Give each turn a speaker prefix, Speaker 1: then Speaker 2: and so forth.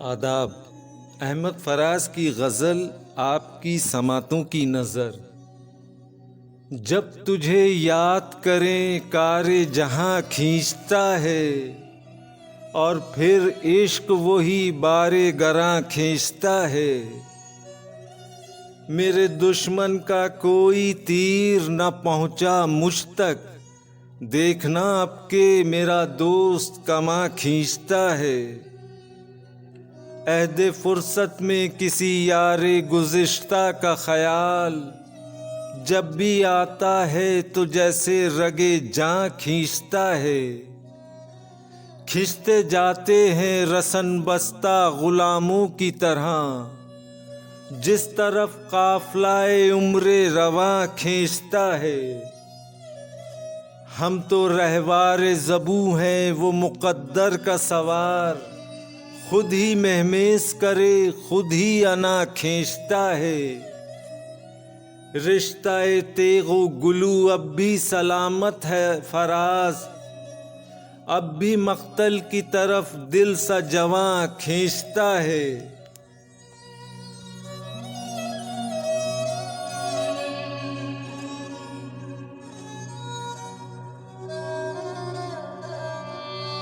Speaker 1: आदाब। अहमद फराज की गज़ल आपकी समातों की नज़र। जब तुझे याद करें कारे जहां खींचता है, और फिर इश्क वही बारे गरां खींचता है। मेरे दुश्मन का कोई तीर न पहुंचा मुझ तक, देखना अब के मेरा दोस्त कमा खींचता है। अहदे फुर्सत में किसी यारे गुज़िश्ता का ख्याल जब भी आता है तो जैसे रगे जां खींचता है। खींचते जाते हैं रसन बस्ता गुलामों की तरह, जिस तरफ काफिलाए उम्रे रवां खींचता है। हम तो रहवारे ज़बू हैं, वो मुक़द्दर का सवार, खुद ही महमेस करे खुद ही अना खींचता है। रिश्ता-ए तेगो गुलू अब भी सलामत है फराज, अब भी मक्तल की तरफ दिल सा जवां खींचता है।